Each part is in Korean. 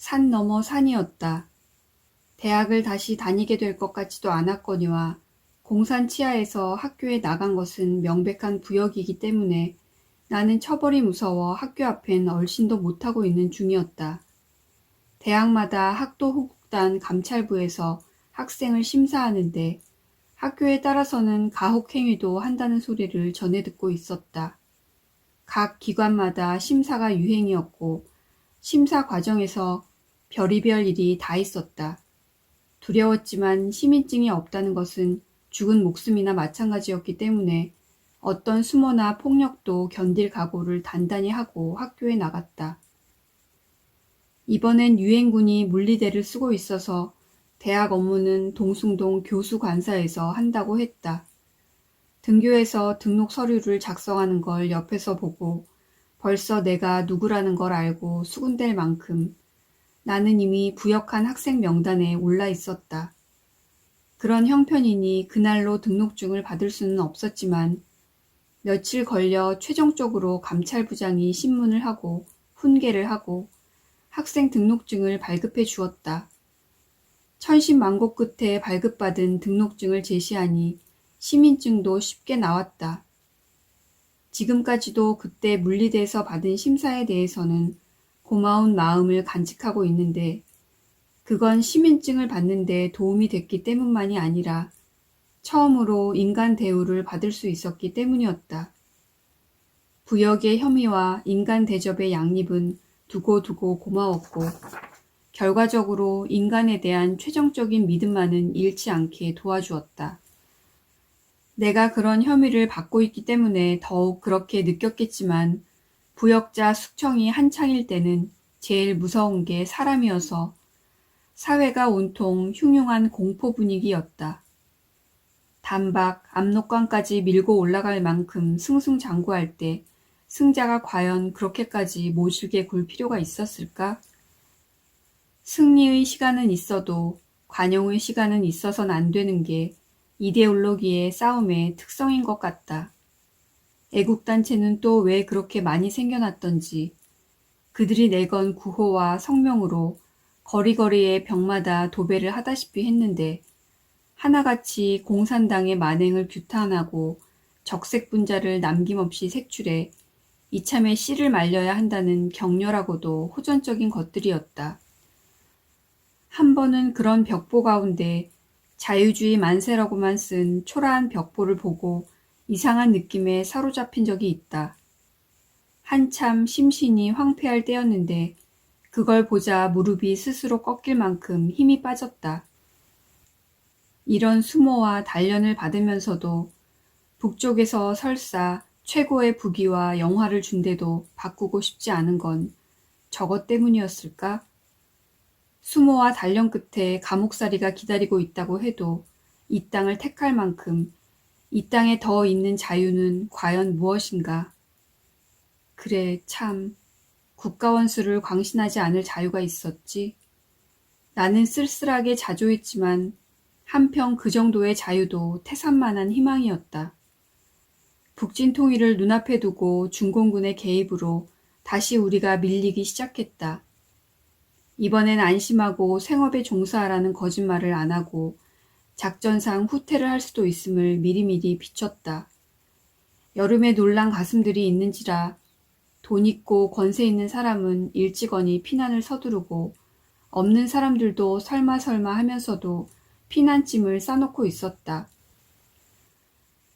산 너머 산이었다. 대학을 다시 다니게 될 것 같지도 않았거니와 공산 치하에서 학교에 나간 것은 명백한 부역이기 때문에 나는 처벌이 무서워 학교 앞엔 얼씬도 못하고 있는 중이었다. 대학마다 학도호국단 감찰부에서 학생을 심사하는데 학교에 따라서는 가혹행위도 한다는 소리를 전해 듣고 있었다. 각 기관마다 심사가 유행이었고 심사 과정에서 별의별 일이 다 있었다. 두려웠지만 시민증이 없다는 것은 죽은 목숨이나 마찬가지였기 때문에 어떤 수모나 폭력도 견딜 각오를 단단히 하고 학교에 나갔다. 이번엔 유엔군이 물리대를 쓰고 있어서 대학 업무는 동숭동 교수관사에서 한다고 했다. 등교해서 등록 서류를 작성하는 걸 옆에서 보고 벌써 내가 누구라는 걸 알고 수군댈 만큼 나는 이미 부역한 학생 명단에 올라 있었다. 그런 형편이니 그날로 등록증을 받을 수는 없었지만 며칠 걸려 최종적으로 감찰부장이 신문을 하고 훈계를 하고 학생 등록증을 발급해 주었다. 천신만고 끝에 발급받은 등록증을 제시하니 시민증도 쉽게 나왔다. 지금까지도 그때 물리대에서 받은 심사에 대해서는 고마운 마음을 간직하고 있는데 그건 시민증을 받는데 도움이 됐기 때문만이 아니라 처음으로 인간 대우를 받을 수 있었기 때문이었다. 부역의 혐의와 인간 대접의 양립은 두고두고 고마웠고 결과적으로 인간에 대한 최종적인 믿음만은 잃지 않게 도와주었다. 내가 그런 혐의를 받고 있기 때문에 더욱 그렇게 느꼈겠지만 부역자 숙청이 한창일 때는 제일 무서운 게 사람이어서 사회가 온통 흉흉한 공포 분위기였다. 단박 압록강까지 밀고 올라갈 만큼 승승장구할 때 승자가 과연 그렇게까지 모질게 굴 필요가 있었을까? 승리의 시간은 있어도 관용의 시간은 있어선 안 되는 게 이데올로기의 싸움의 특성인 것 같다. 애국단체는 또 왜 그렇게 많이 생겨났던지 그들이 내건 구호와 성명으로 거리거리의 벽마다 도배를 하다시피 했는데 하나같이 공산당의 만행을 규탄하고 적색분자를 남김없이 색출해 이참에 씨를 말려야 한다는 격렬하고도 호전적인 것들이었다. 한 번은 그런 벽보 가운데 자유주의 만세라고만 쓴 초라한 벽보를 보고 이상한 느낌에 사로잡힌 적이 있다. 한참 심신이 황폐할 때였는데 그걸 보자 무릎이 스스로 꺾일 만큼 힘이 빠졌다. 이런 수모와 단련을 받으면서도 북쪽에서 설사 최고의 부귀와 영화를 준데도 바꾸고 싶지 않은 건 저것 때문이었을까? 수모와 단련 끝에 감옥살이가 기다리고 있다고 해도 이 땅을 택할 만큼 이 땅에 더 있는 자유는 과연 무엇인가? 그래, 참. 국가원수를 광신하지 않을 자유가 있었지. 나는 쓸쓸하게 자조했지만 한편 그 정도의 자유도 태산만한 희망이었다. 북진 통일을 눈앞에 두고 중공군의 개입으로 다시 우리가 밀리기 시작했다. 이번엔 안심하고 생업에 종사하라는 거짓말을 안 하고 작전상 후퇴를 할 수도 있음을 미리미리 비췄다. 여름에 놀란 가슴들이 있는지라 돈 있고 권세 있는 사람은 일찌감치 피난을 서두르고 없는 사람들도 설마 하면서도 피난짐을 싸놓고 있었다.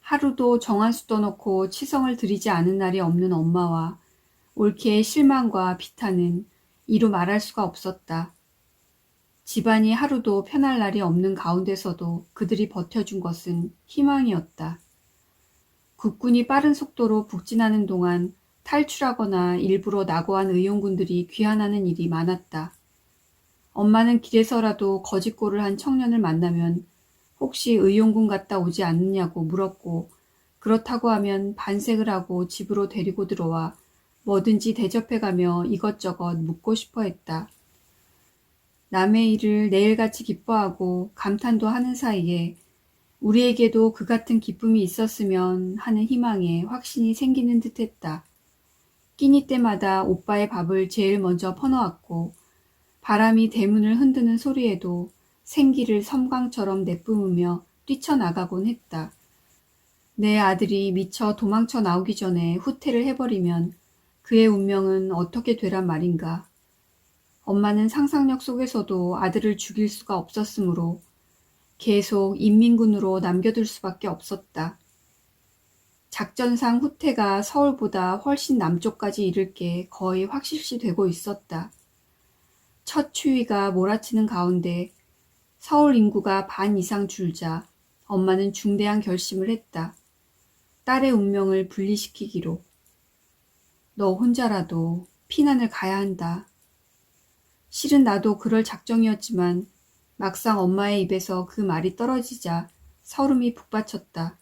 하루도 정한수 떠놓고 치성을 드리지 않은 날이 없는 엄마와 올케의 실망과 비탄은 이루 말할 수가 없었다. 집안이 하루도 편할 날이 없는 가운데서도 그들이 버텨준 것은 희망이었다. 국군이 빠른 속도로 북진하는 동안 탈출하거나 일부러 낙오한 의용군들이 귀환하는 일이 많았다. 엄마는 길에서라도 거짓골을 한 청년을 만나면 혹시 의용군 갔다 오지 않느냐고 물었고 그렇다고 하면 반색을 하고 집으로 데리고 들어와 뭐든지 대접해가며 이것저것 묻고 싶어 했다. 남의 일을 내일같이 기뻐하고 감탄도 하는 사이에 우리에게도 그 같은 기쁨이 있었으면 하는 희망에 확신이 생기는 듯했다. 끼니 때마다 오빠의 밥을 제일 먼저 퍼넣었고 바람이 대문을 흔드는 소리에도 생기를 섬광처럼 내뿜으며 뛰쳐나가곤 했다. 내 아들이 미처 도망쳐 나오기 전에 후퇴를 해버리면 그의 운명은 어떻게 되란 말인가. 엄마는 상상력 속에서도 아들을 죽일 수가 없었으므로 계속 인민군으로 남겨둘 수밖에 없었다. 작전상 후퇴가 서울보다 훨씬 남쪽까지 이를 게 거의 확실시 되고 있었다. 첫 추위가 몰아치는 가운데 서울 인구가 반 이상 줄자 엄마는 중대한 결심을 했다. 딸의 운명을 분리시키기로. 너 혼자라도 피난을 가야 한다. 실은 나도 그럴 작정이었지만 막상 엄마의 입에서 그 말이 떨어지자 서름이 북받쳤다.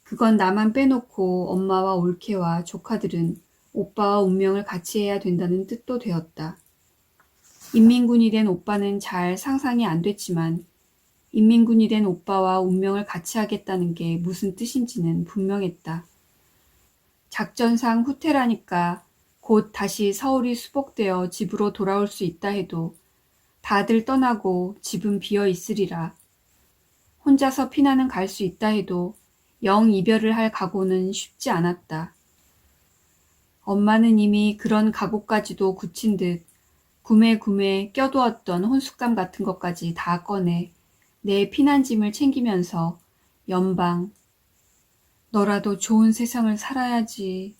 그건 나만 빼놓고 엄마와 올케와 조카들은 오빠와 운명을 같이 해야 된다는 뜻도 되었다. 인민군이 된 오빠는 잘 상상이 안 됐지만 인민군이 된 오빠와 운명을 같이 하겠다는 게 무슨 뜻인지는 분명했다. 작전상 후퇴라니까 곧 다시 서울이 수복되어 집으로 돌아올 수 있다 해도 다들 떠나고 집은 비어 있으리라. 혼자서 피난은 갈 수 있다 해도 영 이별을 할 각오는 쉽지 않았다. 엄마는 이미 그런 각오까지도 굳힌 듯 구매구매 껴두었던 혼숙감 같은 것까지 다 꺼내 내 피난짐을 챙기면서 연방 너라도 좋은 세상을 살아야지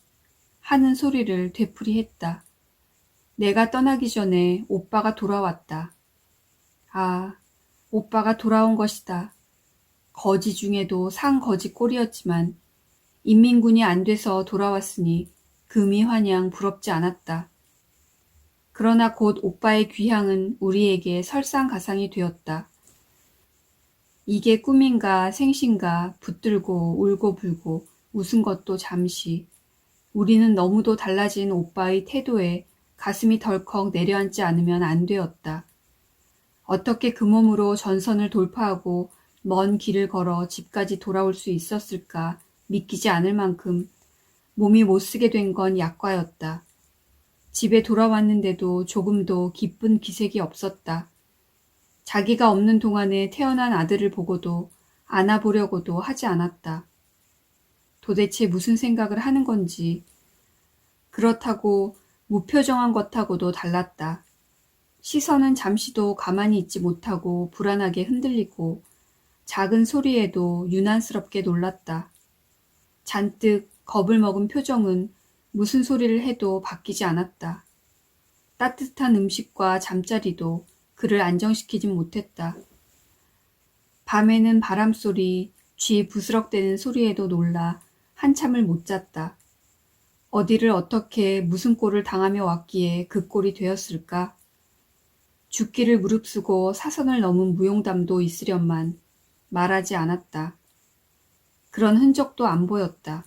하는 소리를 되풀이했다. 내가 떠나기 전에 오빠가 돌아왔다. 아, 오빠가 돌아온 것이다. 거지 중에도 상거지 꼴이었지만 인민군이 안 돼서 돌아왔으니 금이환영 부럽지 않았다. 그러나 곧 오빠의 귀향은 우리에게 설상가상이 되었다. 이게 꿈인가 생신가 붙들고 울고불고 웃은 것도 잠시. 우리는 너무도 달라진 오빠의 태도에 가슴이 덜컥 내려앉지 않으면 안 되었다. 어떻게 그 몸으로 전선을 돌파하고 먼 길을 걸어 집까지 돌아올 수 있었을까 믿기지 않을 만큼 몸이 못쓰게 된 건 약과였다. 집에 돌아왔는데도 조금도 기쁜 기색이 없었다. 자기가 없는 동안에 태어난 아들을 보고도 안아보려고도 하지 않았다. 도대체 무슨 생각을 하는 건지. 그렇다고 무표정한 것하고도 달랐다. 시선은 잠시도 가만히 있지 못하고 불안하게 흔들리고 작은 소리에도 유난스럽게 놀랐다. 잔뜩 겁을 먹은 표정은 무슨 소리를 해도 바뀌지 않았다. 따뜻한 음식과 잠자리도 그를 안정시키진 못했다. 밤에는 바람소리, 쥐 부스럭대는 소리에도 놀라 한참을 못 잤다. 어디를 어떻게 무슨 꼴을 당하며 왔기에 그 꼴이 되었을까? 죽기를 무릅쓰고 사선을 넘은 무용담도 있으련만 말하지 않았다. 그런 흔적도 안 보였다.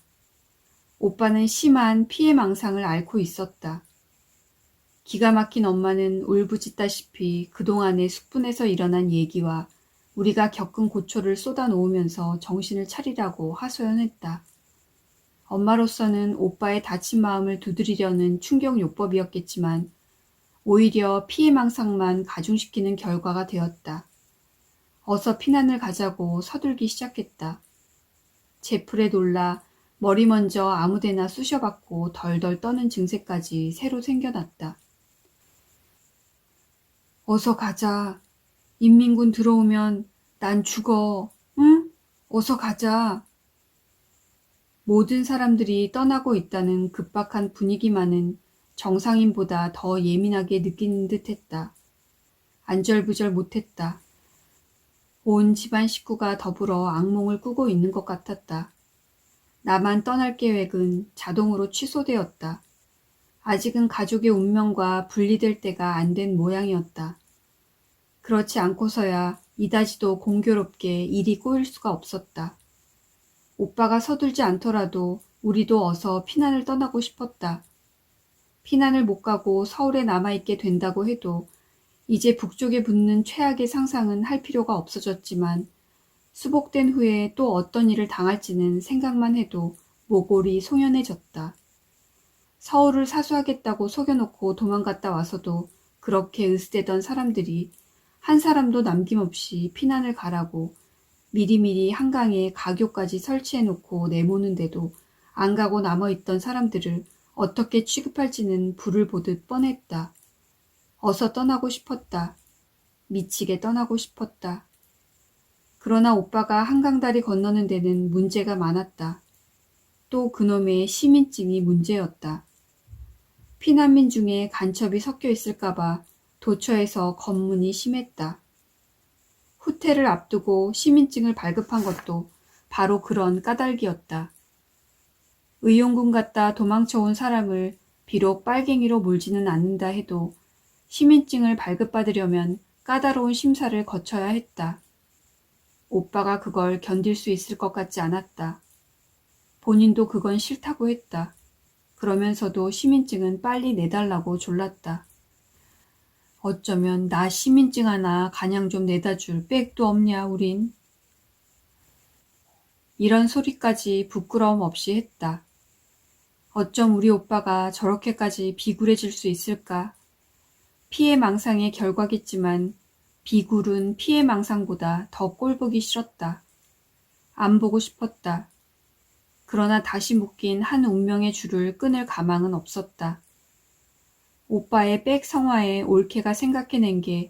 오빠는 심한 피해망상을 앓고 있었다. 기가 막힌 엄마는 울부짖다시피 그동안의 숙분에서 일어난 얘기와 우리가 겪은 고초를 쏟아놓으면서 정신을 차리라고 하소연했다. 엄마로서는 오빠의 다친 마음을 두드리려는 충격요법이었겠지만 오히려 피해망상만 가중시키는 결과가 되었다. 어서 피난을 가자고 서둘기 시작했다. 제풀에 놀라 머리 먼저 아무데나 쑤셔받고 덜덜 떠는 증세까지 새로 생겨났다. 어서 가자. 인민군 들어오면 난 죽어. 응? 어서 가자. 모든 사람들이 떠나고 있다는 급박한 분위기만은 정상인보다 더 예민하게 느끼는 듯했다. 안절부절 못했다. 온 집안 식구가 더불어 악몽을 꾸고 있는 것 같았다. 나만 떠날 계획은 자동으로 취소되었다. 아직은 가족의 운명과 분리될 때가 안 된 모양이었다. 그렇지 않고서야 이다지도 공교롭게 일이 꼬일 수가 없었다. 오빠가 서둘지 않더라도 우리도 어서 피난을 떠나고 싶었다. 피난을 못 가고 서울에 남아있게 된다고 해도 이제 북쪽에 붙는 최악의 상상은 할 필요가 없어졌지만 수복된 후에 또 어떤 일을 당할지는 생각만 해도 모골이 송연해졌다. 서울을 사수하겠다고 속여놓고 도망갔다 와서도 그렇게 으스대던 사람들이 한 사람도 남김없이 피난을 가라고 미리미리 한강에 가교까지 설치해놓고 내모는데도 안 가고 남아있던 사람들을 어떻게 취급할지는 불을 보듯 뻔했다. 어서 떠나고 싶었다. 미치게 떠나고 싶었다. 그러나 오빠가 한강다리 건너는 데는 문제가 많았다. 또 그놈의 시민증이 문제였다. 피난민 중에 간첩이 섞여 있을까봐 도처에서 검문이 심했다. 후퇴를 앞두고 시민증을 발급한 것도 바로 그런 까닭이었다. 의용군 갔다 도망쳐온 사람을 비록 빨갱이로 몰지는 않는다 해도 시민증을 발급받으려면 까다로운 심사를 거쳐야 했다. 오빠가 그걸 견딜 수 있을 것 같지 않았다. 본인도 그건 싫다고 했다. 그러면서도 시민증은 빨리 내달라고 졸랐다. 어쩌면 나 시민증 하나 가냥 좀 내다 줄 빽도 없냐 우린. 이런 소리까지 부끄러움 없이 했다. 어쩜 우리 오빠가 저렇게까지 비굴해질 수 있을까? 피해망상의 결과겠지만 비굴은 피해망상보다 더 꼴보기 싫었다. 안 보고 싶었다. 그러나 다시 묶인 한 운명의 줄을 끊을 가망은 없었다. 오빠의 백 성화에 올케가 생각해낸 게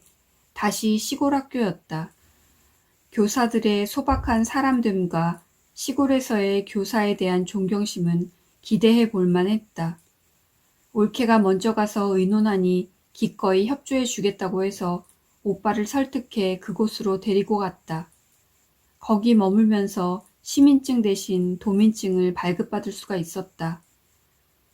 다시 시골 학교였다. 교사들의 소박한 사람됨과 시골에서의 교사에 대한 존경심은 기대해 볼 만했다. 올케가 먼저 가서 의논하니 기꺼이 협조해 주겠다고 해서 오빠를 설득해 그곳으로 데리고 갔다. 거기 머물면서 시민증 대신 도민증을 발급받을 수가 있었다.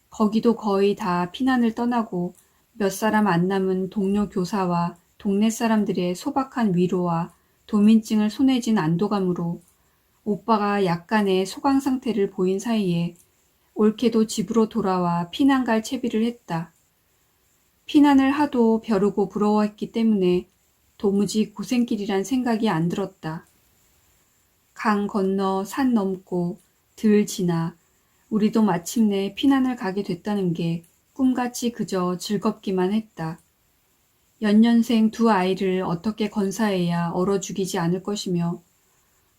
거기도 거의 다 피난을 떠나고 몇 사람 안 남은 동료 교사와 동네 사람들의 소박한 위로와 도민증을 손에 쥔 안도감으로 오빠가 약간의 소강 상태를 보인 사이에 올케도 집으로 돌아와 피난 갈 채비를 했다. 피난을 하도 벼르고 부러워했기 때문에 도무지 고생길이란 생각이 안 들었다. 강 건너 산 넘고 들 지나 우리도 마침내 피난을 가게 됐다는 게 꿈같이 그저 즐겁기만 했다. 연년생 두 아이를 어떻게 건사해야 얼어 죽이지 않을 것이며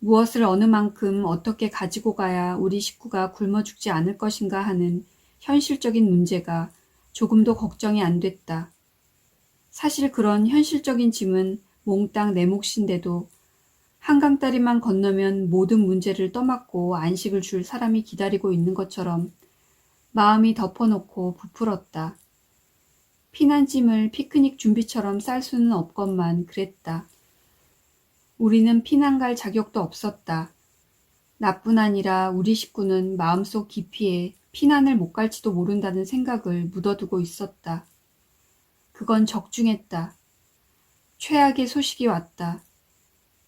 무엇을 어느 만큼 어떻게 가지고 가야 우리 식구가 굶어 죽지 않을 것인가 하는 현실적인 문제가 조금도 걱정이 안 됐다. 사실 그런 현실적인 짐은 몽땅 내 몫인데도 한강다리만 건너면 모든 문제를 떠맡고 안식을 줄 사람이 기다리고 있는 것처럼 마음이 덮어놓고 부풀었다. 피난짐을 피크닉 준비처럼 쌀 수는 없건만 그랬다. 우리는 피난 갈 자격도 없었다. 나뿐 아니라 우리 식구는 마음속 깊이에 피난을 못 갈지도 모른다는 생각을 묻어두고 있었다. 그건 적중했다. 최악의 소식이 왔다.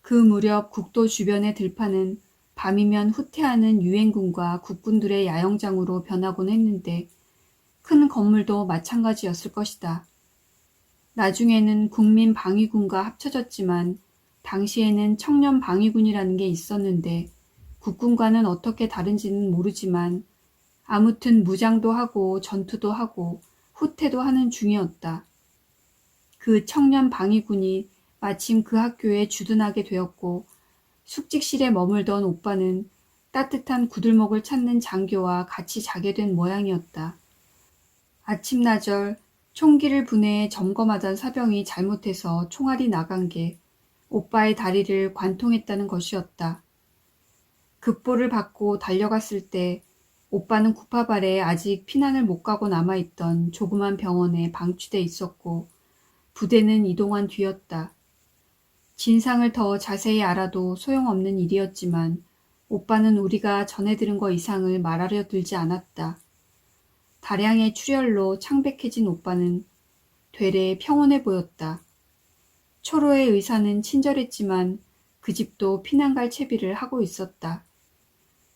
그 무렵 국도 주변의 들판은 밤이면 후퇴하는 유엔군과 국군들의 야영장으로 변하곤 했는데 큰 건물도 마찬가지였을 것이다. 나중에는 국민방위군과 합쳐졌지만 당시에는 청년방위군이라는 게 있었는데 국군과는 어떻게 다른지는 모르지만 아무튼 무장도 하고 전투도 하고 후퇴도 하는 중이었다. 그 청년방위군이 마침 그 학교에 주둔하게 되었고 숙직실에 머물던 오빠는 따뜻한 구들목을 찾는 장교와 같이 자게 된 모양이었다. 아침나절 총기를 분해해 점검하던 사병이 잘못해서 총알이 나간 게 오빠의 다리를 관통했다는 것이었다. 급보를 받고 달려갔을 때 오빠는 구파발에 아직 피난을 못 가고 남아있던 조그만 병원에 방치돼 있었고 부대는 이동한 뒤였다. 진상을 더 자세히 알아도 소용없는 일이었지만 오빠는 우리가 전해 들은 거 이상을 말하려 들지 않았다. 다량의 출혈로 창백해진 오빠는 되레 평온해 보였다. 초로의 의사는 친절했지만 그 집도 피난 갈 채비를 하고 있었다.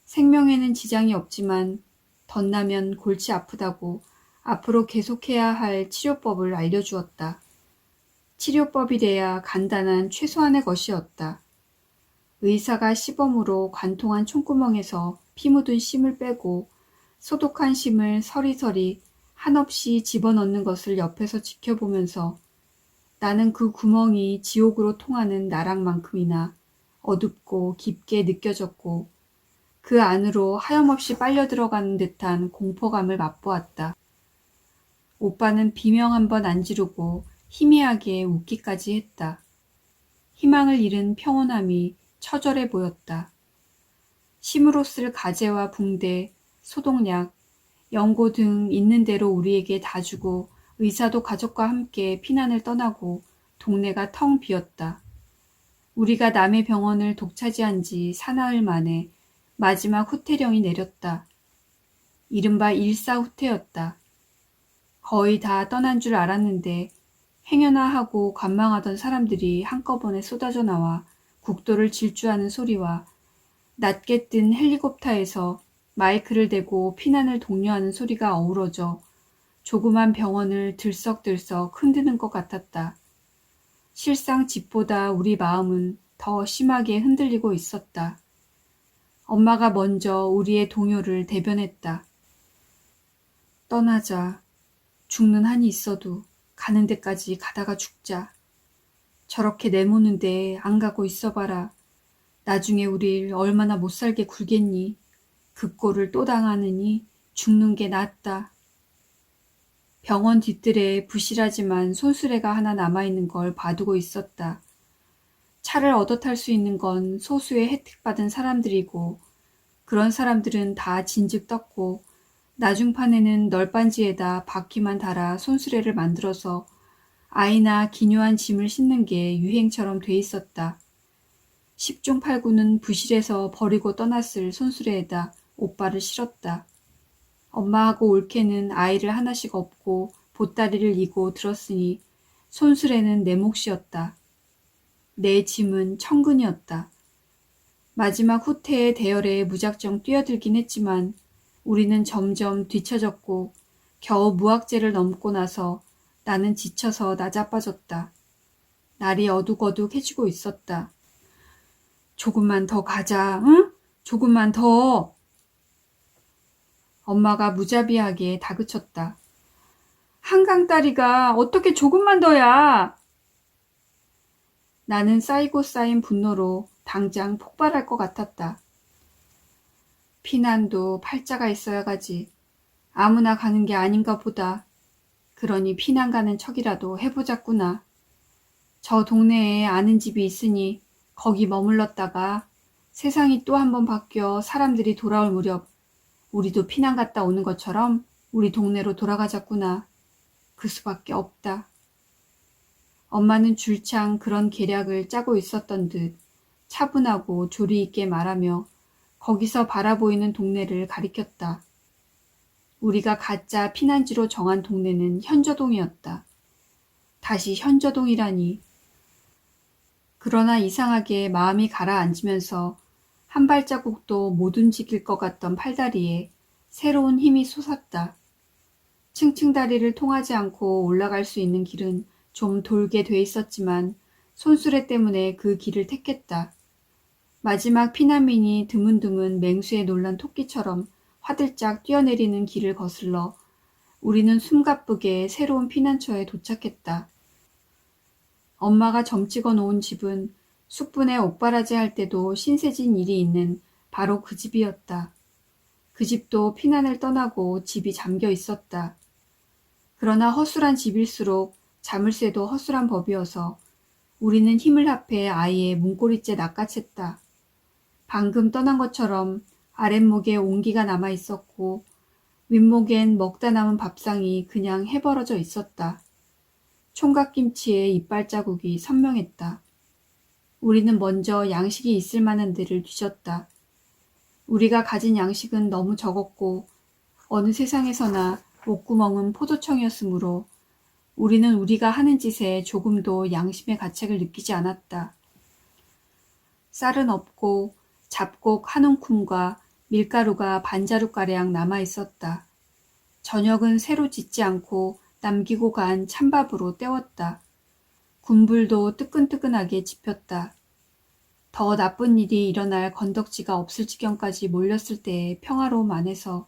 생명에는 지장이 없지만 덧나면 골치 아프다고 앞으로 계속해야 할 치료법을 알려주었다. 치료법이래야 간단한 최소한의 것이었다. 의사가 시범으로 관통한 총구멍에서 피 묻은 심을 빼고 소독한 심을 서리서리 한없이 집어넣는 것을 옆에서 지켜보면서 나는 그 구멍이 지옥으로 통하는 나락만큼이나 어둡고 깊게 느껴졌고 그 안으로 하염없이 빨려 들어가는 듯한 공포감을 맛보았다. 오빠는 비명 한 번 안 지르고 희미하게 웃기까지 했다. 희망을 잃은 평온함이 처절해 보였다. 심으로 쓸 가재와 붕대, 소독약, 연고 등 있는 대로 우리에게 다 주고 의사도 가족과 함께 피난을 떠나고 동네가 텅 비었다. 우리가 남의 병원을 독차지한 지 사나흘 만에 마지막 후퇴령이 내렸다. 이른바 일사후퇴였다. 거의 다 떠난 줄 알았는데 행여나 하고 관망하던 사람들이 한꺼번에 쏟아져 나와 국도를 질주하는 소리와 낮게 뜬 헬리콥터에서 마이크를 대고 피난을 독려하는 소리가 어우러져 조그만 병원을 들썩들썩 흔드는 것 같았다. 실상 집보다 우리 마음은 더 심하게 흔들리고 있었다. 엄마가 먼저 우리의 동요를 대변했다. 떠나자. 죽는 한이 있어도 가는 데까지 가다가 죽자. 저렇게 내모는데 안 가고 있어봐라. 나중에 우릴 얼마나 못살게 굴겠니. 그 꼴을 또 당하느니 죽는 게 낫다. 병원 뒤뜰에 부실하지만 손수레가 하나 남아있는 걸 봐두고 있었다. 차를 얻어 탈 수 있는 건 소수의 혜택받은 사람들이고 그런 사람들은 다 진즉 떴고 나중판에는 널빤지에다 바퀴만 달아 손수레를 만들어서 아이나 기묘한 짐을 싣는 게 유행처럼 돼 있었다. 10중 8구는 부실해서 버리고 떠났을 손수레에다 오빠를 실었다. 엄마하고 올케는 아이를 하나씩 업고 보따리를 이고 들었으니 손수레는 내 몫이었다. 내 짐은 천근이었다. 마지막 후퇴의 대열에 무작정 뛰어들긴 했지만 우리는 점점 뒤처졌고 겨우 무악재를 넘고 나서 나는 지쳐서 나자빠졌다. 날이 어둑어둑해지고 있었다. 조금만 더 가자, 응? 조금만 더. 엄마가 무자비하게 다그쳤다. 한강다리가 어떻게 조금만 더야. 나는 쌓이고 쌓인 분노로 당장 폭발할 것 같았다. 피난도 팔자가 있어야 가지. 아무나 가는 게 아닌가 보다. 그러니 피난 가는 척이라도 해보자꾸나. 저 동네에 아는 집이 있으니 거기 머물렀다가 세상이 또 한 번 바뀌어 사람들이 돌아올 무렵 우리도 피난 갔다 오는 것처럼 우리 동네로 돌아가자꾸나. 그 수밖에 없다. 엄마는 줄창 그런 계략을 짜고 있었던 듯 차분하고 조리 있게 말하며 거기서 바라보이는 동네를 가리켰다. 우리가 가짜 피난지로 정한 동네는 현저동이었다. 다시 현저동이라니. 그러나 이상하게 마음이 가라앉으면서 한 발자국도 못 움직일 것 같던 팔다리에 새로운 힘이 솟았다. 층층다리를 통하지 않고 올라갈 수 있는 길은 좀 돌게 돼 있었지만 손수레 때문에 그 길을 택했다. 마지막 피난민이 드문드문 맹수에 놀란 토끼처럼 화들짝 뛰어내리는 길을 거슬러 우리는 숨가쁘게 새로운 피난처에 도착했다. 엄마가 점찍어 놓은 집은 숯분에 옥바라지 할 때도 신세진 일이 있는 바로 그 집이었다. 그 집도 피난을 떠나고 집이 잠겨 있었다. 그러나 허술한 집일수록 자물쇠도 허술한 법이어서 우리는 힘을 합해 아이의 문고리째 낚아챘다. 방금 떠난 것처럼 아랫목에 온기가 남아 있었고 윗목엔 먹다 남은 밥상이 그냥 해버려져 있었다. 총각김치의 이빨 자국이 선명했다. 우리는 먼저 양식이 있을 만한 데를 뒤졌다. 우리가 가진 양식은 너무 적었고 어느 세상에서나 목구멍은 포도청이었으므로 우리는 우리가 하는 짓에 조금도 양심의 가책을 느끼지 않았다. 쌀은 없고 잡곡 한 움큼과 밀가루가 반자루가량 남아 있었다. 저녁은 새로 짓지 않고 남기고 간 찬밥으로 때웠다. 군불도 뜨끈뜨끈하게 지폈다. 더 나쁜 일이 일어날 건덕지가 없을 지경까지 몰렸을 때의 평화로움 안에서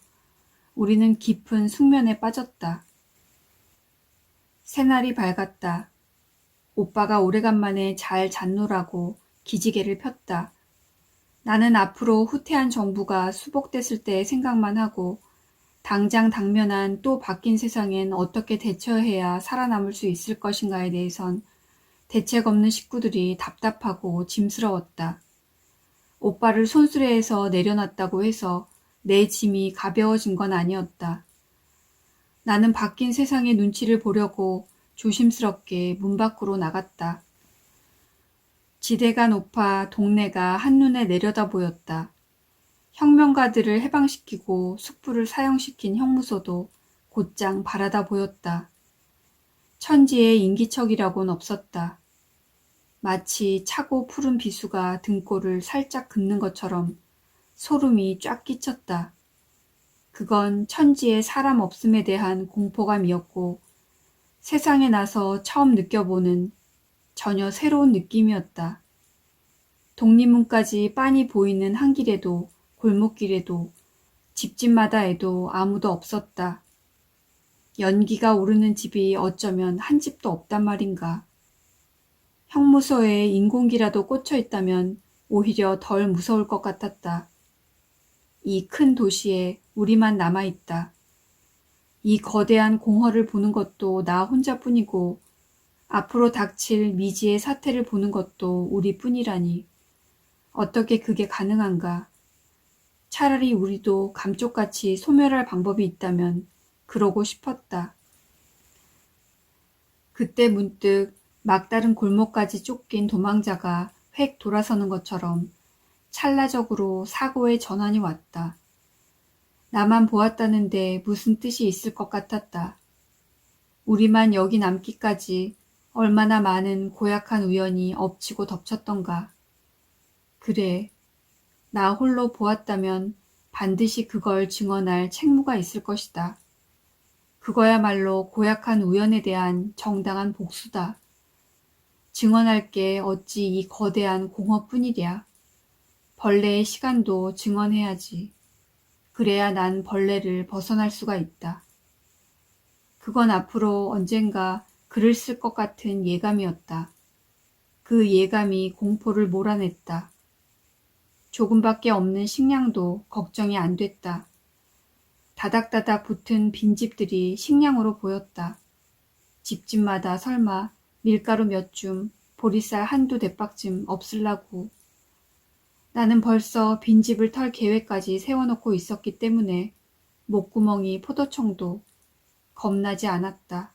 우리는 깊은 숙면에 빠졌다. 새날이 밝았다. 오빠가 오래간만에 잘 잤노라고 기지개를 폈다. 나는 앞으로 후퇴한 정부가 수복됐을 때 생각만 하고 당장 당면한 또 바뀐 세상엔 어떻게 대처해야 살아남을 수 있을 것인가에 대해선 대책 없는 식구들이 답답하고 짐스러웠다. 오빠를 손수레에서 내려놨다고 해서 내 짐이 가벼워진 건 아니었다. 나는 바뀐 세상의 눈치를 보려고 조심스럽게 문 밖으로 나갔다. 지대가 높아 동네가 한눈에 내려다 보였다. 혁명가들을 해방시키고 숙부를 사형시킨 형무소도 곧장 바라다 보였다. 천지에 인기척이라곤 없었다. 마치 차고 푸른 비수가 등골을 살짝 긋는 것처럼 소름이 쫙 끼쳤다. 그건 천지에 사람 없음에 대한 공포감이었고 세상에 나서 처음 느껴보는 전혀 새로운 느낌이었다. 독립문까지 빤히 보이는 한길에도 골목길에도 집집마다에도 아무도 없었다. 연기가 오르는 집이 어쩌면 한 집도 없단 말인가. 형무소에 인공기라도 꽂혀 있다면 오히려 덜 무서울 것 같았다. 이 큰 도시에 우리만 남아있다. 이 거대한 공허를 보는 것도 나 혼자뿐이고 앞으로 닥칠 미지의 사태를 보는 것도 우리뿐이라니. 어떻게 그게 가능한가. 차라리 우리도 감쪽같이 소멸할 방법이 있다면 그러고 싶었다. 그때 문득 막다른 골목까지 쫓긴 도망자가 획 돌아서는 것처럼 찰나적으로 사고의 전환이 왔다. 나만 보았다는데 무슨 뜻이 있을 것 같았다. 우리만 여기 남기까지 얼마나 많은 고약한 우연이 엎치고 덮쳤던가. 그래, 나 홀로 보았다면 반드시 그걸 증언할 책무가 있을 것이다. 그거야말로 고약한 우연에 대한 정당한 복수다. 증언할 게 어찌 이 거대한 공허뿐이랴. 벌레의 시간도 증언해야지. 그래야 난 벌레를 벗어날 수가 있다. 그건 앞으로 언젠가 글을 쓸 것 같은 예감이었다. 그 예감이 공포를 몰아냈다. 조금밖에 없는 식량도 걱정이 안 됐다. 다닥다닥 붙은 빈집들이 식량으로 보였다. 집집마다 설마 밀가루 몇 줌, 보리쌀 한두 대박쯤 없을라고. 나는 벌써 빈집을 털 계획까지 세워놓고 있었기 때문에 목구멍이 포도청도 겁나지 않았다.